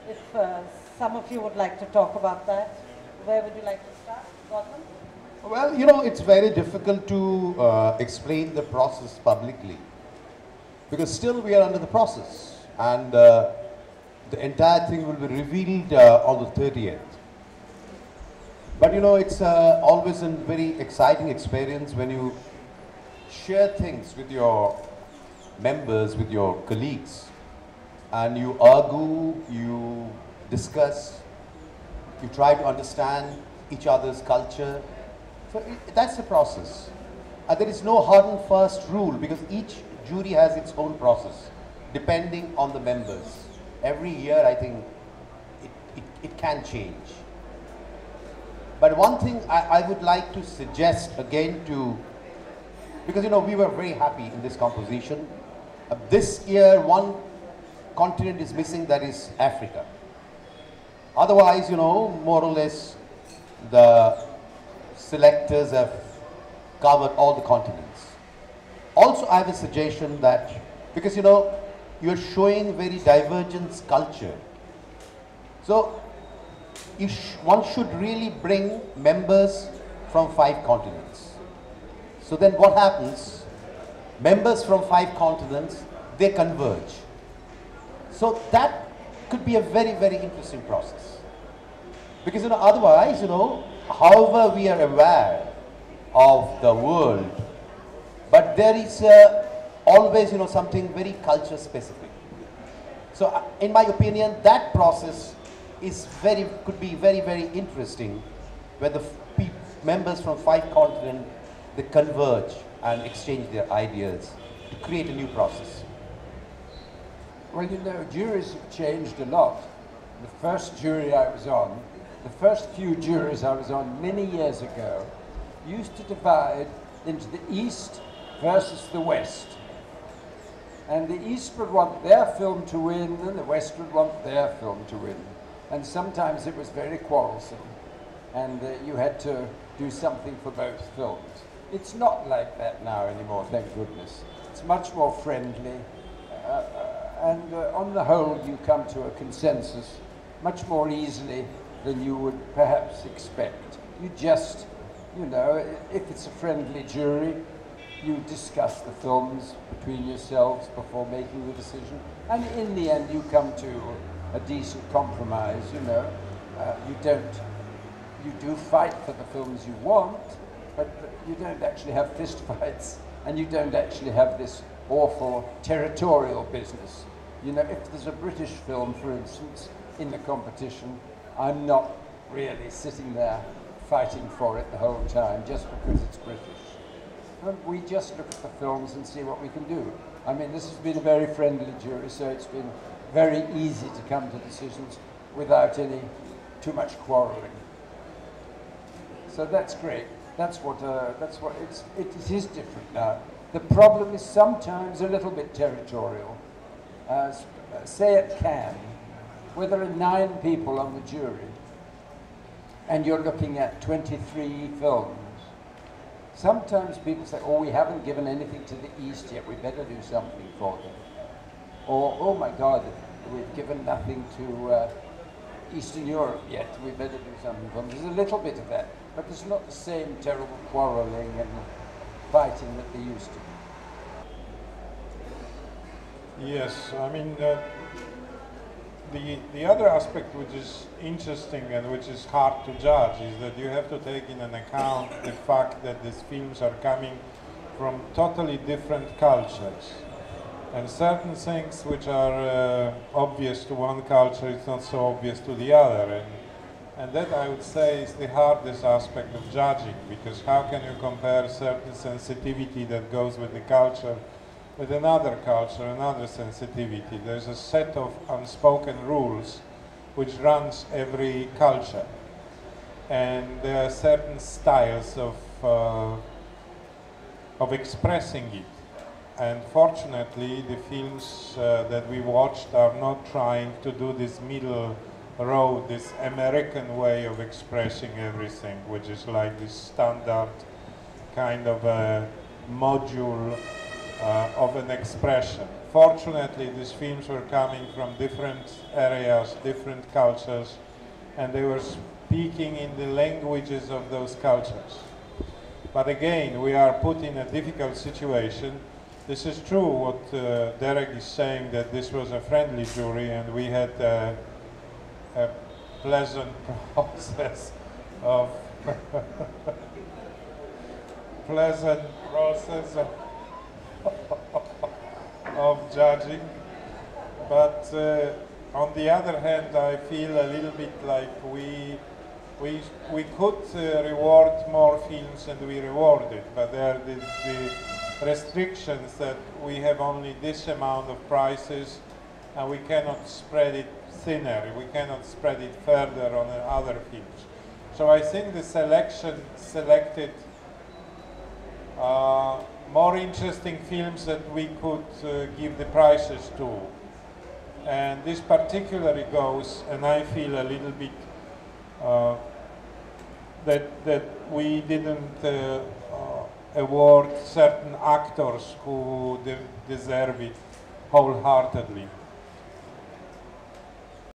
if some of you would like to talk about that. Where would you like to start? Gautam? Well, it's very difficult to explain the process publicly because still we are under the process, and the entire thing will be revealed on the 30th. But it's always a very exciting experience when you share things with your members, with your colleagues, and you argue, you discuss, you try to understand each other's culture. So that's the process. And there is no hard and fast rule because each jury has its own process depending on the members. Every year I think it can change. But one thing I would like to suggest again because we were very happy in this composition. This year one continent is missing, that is Africa. Otherwise, more or less the selectors have covered all the continents. Also, I have a suggestion that, because you're showing very divergent culture. So, one should really bring members from 5 continents. So then what happens? Members from 5 continents, they converge. So that could be a very, very interesting process. Because otherwise, however we are aware of the world, but there is always, something very culture specific. So in my opinion, that process is could be very, very interesting where the members from 5 continents, they converge and exchange their ideas to create a new process. Well, juries have changed a lot. The first jury I was on, the first few juries I was on many years ago, used to divide into the East versus the West. And the East would want their film to win, and the West would want their film to win. And sometimes it was very quarrelsome, and you had to do something for both films. It's not like that now anymore, thank goodness. It's much more friendly. And on the whole, you come to a consensus much more easily than you would perhaps expect. You just, if it's a friendly jury, you discuss the films between yourselves before making the decision. And in the end, you come to a decent compromise, you do fight for the films you want, but you don't actually have fist fights, and you don't actually have this awful territorial business. If there's a British film, for instance, in the competition, I'm not really sitting there fighting for it the whole time just because it's British. And we just look at the films and see what we can do. I mean, this has been a very friendly jury, so it's been very easy to come to decisions without too much quarreling. So that's great. It is different now. The problem is sometimes a little bit territorial. Say at Cannes, where there are 9 people on the jury, and you're looking at 23 films. Sometimes people say, oh, we haven't given anything to the East yet, we better do something for them. Or, oh my God, we've given nothing to Eastern Europe yet, we better do something for them. There's a little bit of that, but there's not the same terrible quarreling and fighting that they used to. Yes, I mean, the other aspect which is interesting and which is hard to judge is that you have to take in an account the fact that these films are coming from totally different cultures. And certain things which are obvious to one culture is not so obvious to the other. And that, I would say, is the hardest aspect of judging, because how can you compare certain sensitivity that goes with the culture with another culture, another sensitivity? There's a set of unspoken rules which runs every culture. And there are certain styles of expressing it. And fortunately, the films that we watched are not trying to do this middle road, this American way of expressing everything, which is like this standard kind of a module of an expression. fortunately, these films were coming from different areas, different cultures, and they were speaking in the languages of those cultures. But again, we are put in a difficult situation. This is true what Derek is saying, that this was a friendly jury and we had a pleasant process of of judging. But on the other hand, I feel a little bit like we could reward more films and we rewarded, but there are the restrictions that we have only this amount of prizes and we cannot spread it thinner, we cannot spread it further on other films. So I think the selection selected more interesting films that we could give the prizes to. And this particularly goes, and I feel a little bit that we didn't award certain actors who deserve it wholeheartedly.